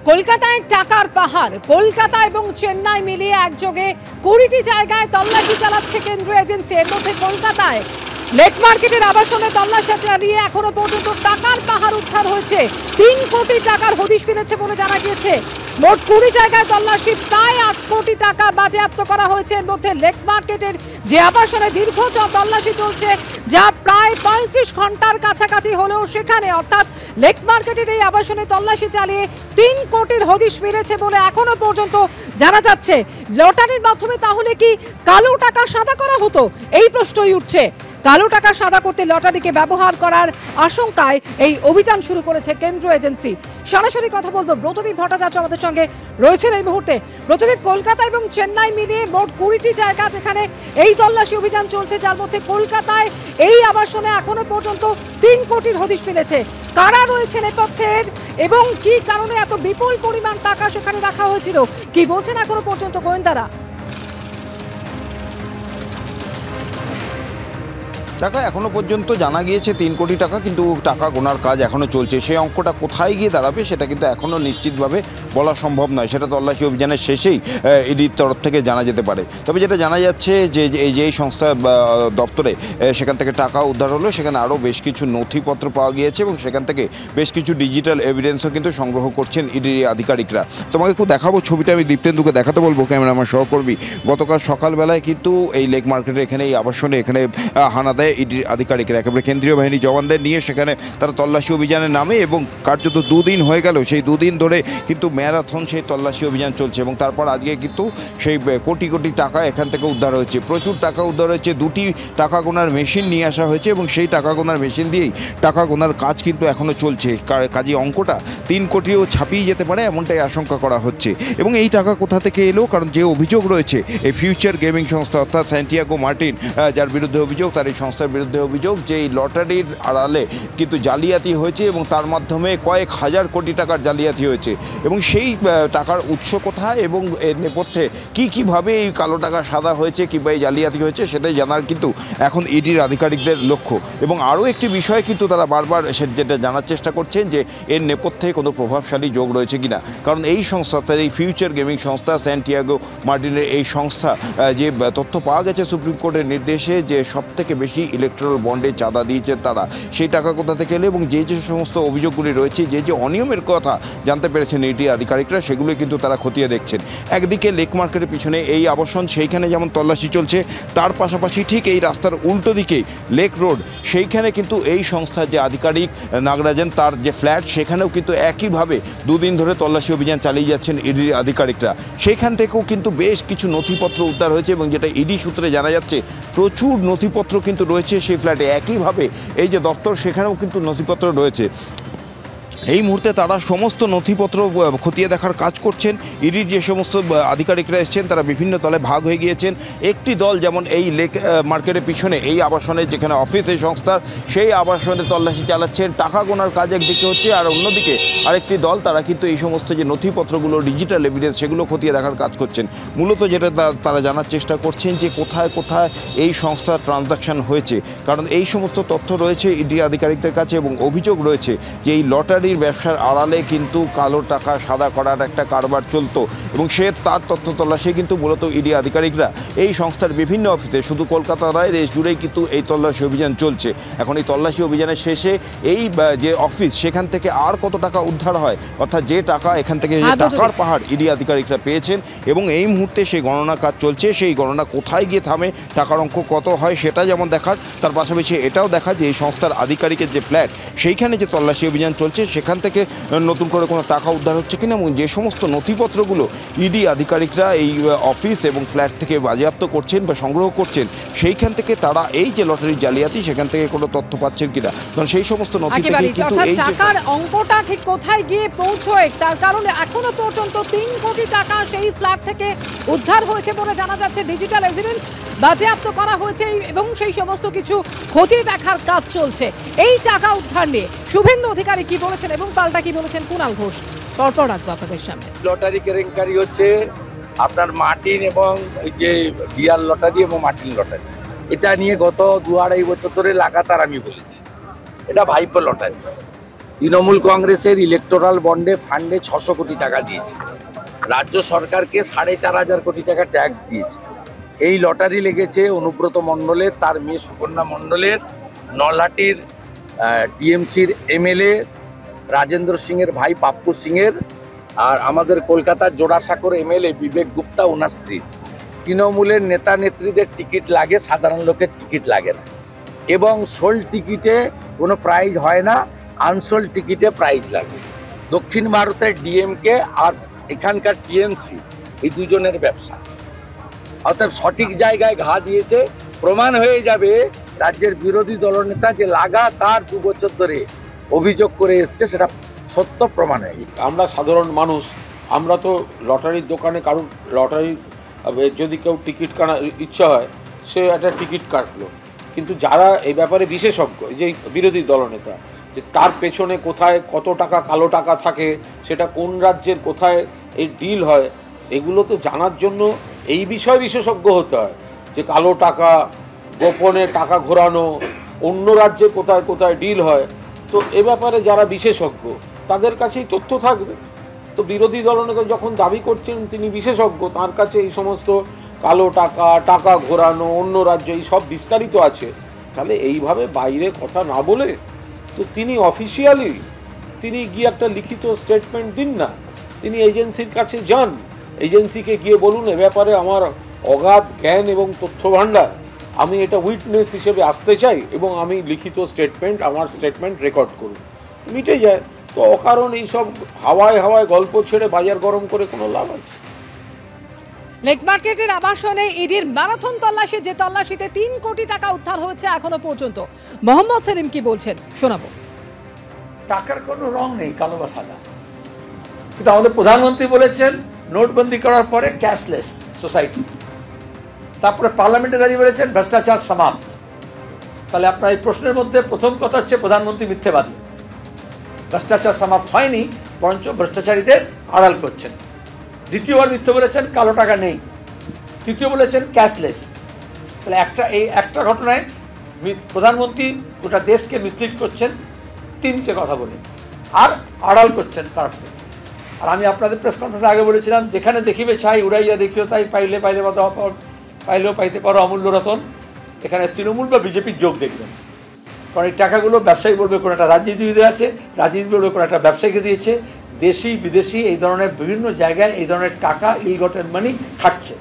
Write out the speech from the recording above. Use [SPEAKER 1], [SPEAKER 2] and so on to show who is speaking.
[SPEAKER 1] কলকাতায় টাকার পাহাড়, কলকাতা এবং চেন্নাই মিলিয়ে একযোগে 20টি জায়গায় তল্লাশি চালাচ্ছে কেন্দ্রীয় এজেন্সি। এর মধ্যে কলকাতায় লেক মার্কেটের আবাসনে তল্লাশি চালিয়ে এখনো পর্যন্ত টাকার পাহাড় উদ্ধার হয়েছে। 3 কোটি টাকার হদিশ মিলেছে বলে জানা গিয়েছে। মোট 20 জায়গায় তল্লাশি, প্রায় 8 কোটি টাকা বাজেয়াপ্ত করা হয়েছে। এর মধ্যে লেক মার্কেটের যে আবাসনে দীর্ঘ তল্লাশি চলছে, যা প্রায় 35 ঘন্টার কাছাকাছি হলেও সেখানে অর্থাৎ লেক মার্কেটের এই আবাসনে তল্লাশি চালিয়ে 3 কোটির হদিশ মিলেছে বলে এখনো পর্যন্ত জানা যাচ্ছে। লটারির মাধ্যমে তাহলে কি কালো টাকা সাদা করা হতো? এই প্রশ্নই উঠছে। কালো টাকা সাদা করতে লটারিকে ব্যবহার করার আশঙ্কায় এই অভিযান শুরু করেছে কেন্দ্রীয় এজেন্সি। সরাসরি কথা বলবো ব্রতদীপ ভট্টাচার্য আমাদের সঙ্গে রয়েছেন এই মুহূর্তে। ব্রতদীপ, কলকাতা এবং চেন্নাই মিলিয়ে মোট 20টি জায়গা যেখানে এই তল্লাশি অভিযান চলছে, যার মধ্যে কলকাতায় এই আবাসনে এখনো পর্যন্ত 3 কোটির হদিশ মিলেছে। কারা রয়েছে নেপথ্যের এবং কি কারণে এত বিপুল পরিমাণ টাকা সেখানে রাখা হয়েছিল, কি বলছেন এখনো পর্যন্ত গোয়েন্দারা?
[SPEAKER 2] টাকা এখনো পর্যন্ত জানা গিয়েছে 3 কোটি টাকা, কিন্তু টাকা গোনার কাজ এখনো চলছে। সেই অঙ্কটা কোথায় গিয়ে দাঁড়াবে সেটা কিন্তু এখনো নিশ্চিতভাবে বলা সম্ভব নয়। সেটা তল্লাশি অভিযানের শেষেই ইডির তরফ থেকে জানা যেতে পারে। তবে যেটা জানা যাচ্ছে যে এই সংস্থা দপ্তরে সেখান থেকে টাকা উদ্ধার হলো, সেখানে আরও বেশ কিছু নথিপত্র পাওয়া গিয়েছে এবং সেখান থেকে বেশ কিছু ডিজিটাল এভিডেন্সও কিন্তু সংগ্রহ করছেন ইডির আধিকারিকরা। তোমাকে একটু দেখাবো ছবিটা, আমি দীপ্তেন্দুকে দেখাতে বলবো, ক্যামেরা আমার সহকর্মী। গতকাল সকালবেলায় কিন্তু এই লেক মার্কেটের এখানে এই আবাসনে এখানে হানা দেয় ইডির আধিকারিকরা। একেবারে কেন্দ্রীয় বাহিনী জওয়ানদের নিয়ে সেখানে তারা তল্লাশি অভিযানে নামে এবং কার্যত 2 দিন হয়ে গেল। সেই 2 দিন ধরে কিন্তু ম্যারাথন সেই তল্লাশি অভিযান চলছে এবং তারপর আজকে কিন্তু সেই কোটি কোটি টাকা এখান থেকে উদ্ধার হয়েছে। প্রচুর টাকা উদ্ধার হয়েছে। 2টি টাকা গোনার মেশিন নিয়ে আসা হয়েছে এবং সেই টাকা গোনার মেশিন দিয়েই টাকা গোনার কাজ কিন্তু এখনও চলছে। কাজে অঙ্কটা 3 কোটিও ছাপিয়ে যেতে পারে এমনটাই আশঙ্কা করা হচ্ছে। এবং এই টাকা কোথা থেকে এলো, কারণ যে অভিযোগ রয়েছে এই ফিউচার গেমিং সংস্থা অর্থাৎ স্যান্টিয়াগো মার্টিন যার বিরুদ্ধে অভিযোগ, তার এই সংস্থার বিরুদ্ধে অভিযোগ যে এই লটারির আড়ালে কিন্তু জালিয়াতি হয়েছে এবং তার মাধ্যমে কয়েক হাজার কোটি টাকার জালিয়াতি হয়েছে। এবং সেই টাকার উৎস কোথায় এবং এর নেপথ্যে কীভাবে এই কালো টাকা সাদা হয়েছে কিংবা এই জালিয়াতি হয়েছে সেটাই জানার কিন্তু এখন ইডির আধিকারিকদের লক্ষ্য। এবং আরও একটি বিষয় কিন্তু তারা বারবার যেটা জানার চেষ্টা করছেন যে এর নেপথ্যে কোনো প্রভাবশালী যোগ রয়েছে কিনা। কারণ এই সংস্থা, এই ফিউচার গেমিং সংস্থা স্যান্টিয়াগো মার্টিনের এই সংস্থা যে তথ্য পাওয়া গেছে সুপ্রিম কোর্টের নির্দেশে যে সবথেকে বেশি ইলেকট্রাল বন্ডে চাঁদা দিয়েছে তারা, সেই টাকা কোথা থেকে এলো এবং যে সমস্ত অভিযোগগুলি রয়েছে, যে অনিয়মের কথা জানতে পেরেছেন ইডি আধিকারিকরা, সেগুলো কিন্তু তারা খতিয়ে দেখছেন। একদিকে লেক মার্কেটের পিছনে এই আবাসন, সেইখানে যেমন তল্লাশি চলছে, তার পাশাপাশি ঠিক এই রাস্তার উল্টো দিকেই লেক রোড, সেইখানে কিন্তু এই সংস্থার যে আধিকারিক নাগরাজন তার যে ফ্ল্যাট, সেখানেও কিন্তু একইভাবে 2 দিন ধরে তল্লাশি অভিযান চালিয়ে যাচ্ছেন ইডির আধিকারিকরা। সেইখান থেকেও কিন্তু বেশ কিছু নথিপত্র উদ্ধার হয়েছে এবং যেটা ইডি সূত্রে জানা যাচ্ছে প্রচুর নথিপত্র কিন্তু রয়েছে সেই ফ্ল্যাটে। একইভাবে এই যে দপ্তর, সেখানেও কিন্তু নথিপত্র রয়েছে। এই মুহূর্তে তারা সমস্ত নথিপত্র খতিয়ে দেখার কাজ করছেন। ইডির যে সমস্ত আধিকারিকরা এসেছেন তারা বিভিন্ন দলে ভাগ হয়ে গিয়েছেন। একটি দল যেমন এই লেক মার্কেটের পিছনে এই আবাসনে যেখানে অফিস এই সংস্থার, সেই আবাসনে তল্লাশি চালাচ্ছেন, টাকা গোনার কাজ একদিকে হচ্ছে, আর অন্যদিকে আরেকটি দল তারা কিন্তু এই সমস্ত যে নথিপত্রগুলো ডিজিটাল এভিডেন্স সেগুলো খতিয়ে দেখার কাজ করছেন। মূলত যেটা তারা জানার চেষ্টা করছেন যে কোথায় কোথায় এই সংস্থার ট্রানজাকশন হয়েছে, কারণ এই সমস্ত তথ্য রয়েছে ইডি আধিকারিকদের কাছে এবং অভিযোগ রয়েছে যে এই লটারি ব্যবসার আড়ালে কিন্তু কালো টাকা সাদা করার একটা কারবার চলতো এবং তার তথ্য তল্লাশি কিন্তু মূলত ইডি আধিকারিকরা এই সংস্থার বিভিন্ন অফিসে, শুধু কলকাতা নয় দেশ জুড়েই কিন্তু এই তল্লাশি অভিযান চলছে। এখন এই তল্লাশি অভিযানের শেষে এই যে অফিস, সেখান থেকে আর কত টাকা উদ্ধার হয়, অর্থাৎ যে টাকা এখান থেকে যে টাকার পাহাড় ইডি আধিকারিকরা পেয়েছেন এবং এই মুহূর্তে সেই গণনা কাজ চলছে, সেই গণনা কোথায় গিয়ে থামে, টাকার অঙ্ক কত হয় সেটা যেমন দেখার, তার পাশাপাশি এটাও দেখা যে এই সংস্থার আধিকারিকের যে ফ্ল্যাট, সেইখানে যে তল্লাশি অভিযান চলছে সেখান থেকে নতুন করে কোনো টাকা উদ্ধার হচ্ছে কিনা এবং যে সমস্ত নথিপত্রগুলো ইডি আধিকারিকরা এই অফিস এবং ফ্ল্যাট থেকে বাজেয়াপ্ত করছেন বা সংগ্রহ করছেন, সেইখান থেকে তারা এই যে লটারির জালিয়াতি সেখান থেকে কোনো তথ্য পাচ্ছেন কিনা। কারণ সেই সমস্ত নথি থেকে কিন্তু এই টাকার
[SPEAKER 1] অঙ্কটা ঠিক কোথায় গিয়ে পৌঁছয়, তার কারণে এখনো পর্যন্ত 3 কোটি টাকা সেই ফ্ল্যাট থেকে উদ্ধার হয়েছে বলে জানা যাচ্ছে। ডিজিটাল এভিডেন্স বাজেয়াপ্ত করা হয়েছে এবং সেই সমস্ত কিছু খতিয়ে দেখার কাজ চলছে। এই টাকা উদ্ধার নিয়ে শুভেন্দু অধিকারী কি বলেছেন এবং পাল্টা কি বলেছেন কুণাল ঘোষ, পরপর রাখবো আপনাদের সামনে।
[SPEAKER 3] লটারি কেলেঙ্কারি হচ্ছে আপনার মার্টিন এবং এই যে বিয়ার লটারি এবং মার্টিন লটারি, এটা নিয়ে গত 2-2.5 বছর ধরে লাগাতার আমি বলেছি এটা ভাইপো লটারি। তৃণমূল কংগ্রেসের ইলেকটোরাল বন্ডে ফান্ডে 600 কোটি টাকা দিয়েছে, রাজ্য সরকারকে 4,500 কোটি টাকা ট্যাক্স দিয়েছে। এই লটারি লেগেছে অনুব্রত মণ্ডলের, তার মেয়ে সুকন্যা মণ্ডলের, নলহাটির টিএমসির এমএলএ রাজেন্দ্র সিংয়ের ভাই পাপ্পু সিংয়ের, আর আমাদের কলকাতার জোড়াসাঁকোর এমএলএ বিবেক গুপ্তা ওনার স্ত্রীর। তৃণমূলের নেতা নেত্রীদের টিকিট লাগে, সাধারণ লোকের টিকিট লাগে না, এবং সোল্ড টিকিটে কোনো প্রাইজ হয় না, আনসোল্ড টিকিটে প্রাইজ লাগে। দক্ষিণ ভারতের ডিএমকে আর এখানকার টিএমসি এই দুজনের ব্যবসা। অর্থাৎ সঠিক জায়গায় ঘা দিয়েছে। প্রমাণ হয়ে যাবে রাজ্যের বিরোধী দলনেতা যে লাগাতার 2 বছর ধরে অভিযোগ করে এসছে, সেটা সত্য প্রমাণ হয়ে গেছে।
[SPEAKER 4] আমরা সাধারণ মানুষ, আমরা তো লটারির দোকানে কারোর লটারি যদি কেউ টিকিট কাটার ইচ্ছা হয় সে একটা টিকিট কাটলো, কিন্তু যারা এই ব্যাপারে বিশেষজ্ঞ, যে বিরোধী দলনেতা, যে তার পেছনে কোথায় কত টাকা কালো টাকা থাকে, সেটা কোন রাজ্যের কোথায় এই ডিল হয়, এগুলো তো জানার জন্য এই বিষয়ে বিশেষজ্ঞ হতে হয়। যে কালো টাকা, গোপনে টাকা ঘোরানো, অন্য রাজ্যে কোথায় কোথায় ডিল হয়, তো এ ব্যাপারে যারা বিশেষজ্ঞ তাদের কাছেই তথ্য থাকবে। তো বিরোধী দলনেতা যখন দাবি করছেন তিনি বিশেষজ্ঞ, তার কাছে এই সমস্ত কালো টাকা, টাকা ঘোরানো, অন্য রাজ্যে এই সব বিস্তারিত আছে, তাহলে এইভাবে বাইরে কথা না বলে তো তিনি অফিসিয়ালি তিনি গিয়ে একটা লিখিত স্টেটমেন্ট দিন না, তিনি এজেন্সির কাছে যান, এজেন্সিকে গিয়ে বলুন এ ব্যাপারে আমার অগাধ জ্ঞান এবং তথ্য ভাণ্ডার, আমি এটা উইটনেস হিসেবে আসতে চাই এবং আমি লিখিত স্টেটমেন্ট, আমার স্টেটমেন্ট রেকর্ড করুন, মিটে যায়। তো অকারণ এইসব হাওয়ায় হাওয়ায় গল্প ছেড়ে বাজার গরম করে কোনো লাভ আছে?
[SPEAKER 1] লেক মার্কেটের আবাসনে ইডির ম্যারাথন তল্লাশি, যে তল্লাশিতে 3 কোটি টাকা উদ্ধার হয়েছে এখনো পর্যন্ত। মোহাম্মদ সেলিম কি বলছেন শোনাবো।
[SPEAKER 5] টাকার কোনো রং নেই, কালো বা সাদা। কিন্তু আমাদের প্রধানমন্ত্রী বলেছেন নোটবন্দি করার পরে ক্যাশলেস সোসাইটি, তারপরে পার্লামেন্টে দাঁড়িয়ে বলেছেন ভ্রষ্টাচার সমাপ্ত। তাহলে আপনার এই প্রশ্নের মধ্যে প্রথম কথা হচ্ছে প্রধানমন্ত্রী মিথ্যেবাদী, ভ্রষ্টাচার সমাপ্ত হয়নি, বরঞ্চ ভ্রষ্টাচারীদের আড়াল করছেন। দ্বিতীয়বার মিথ্যে বলেছেন কালো টাকা নেই, তৃতীয় বলেছেন ক্যাশলেস। তাহলে একটা ঘটনায় প্রধানমন্ত্রী গোটা দেশকে মিসলিড করছেন 3টে কথা বলে, আর আড়াল করছেন কারণে। আর আমি আপনাদের প্রেস কনফারেন্সে আগে বলেছিলাম, যেখানে দেখিবে ছাই উড়াইয়া দেখিও তাই, পাইলেও পাইতে পারো অমূল্য রতন। এখানে তৃণমূল বা বিজেপির যোগ দেখবেন, কারণ এই টাকাগুলো ব্যবসায়ী বলবে কোনো একটা রাজনীতিবিদের আছে, রাজনীতি বলবে কোনো একটা ব্যবসায়ীকে দিয়েছে। দেশি বিদেশি এই ধরনের বিভিন্ন জায়গায় এই ধরনের টাকা ইলগটেন মানি খাটছে।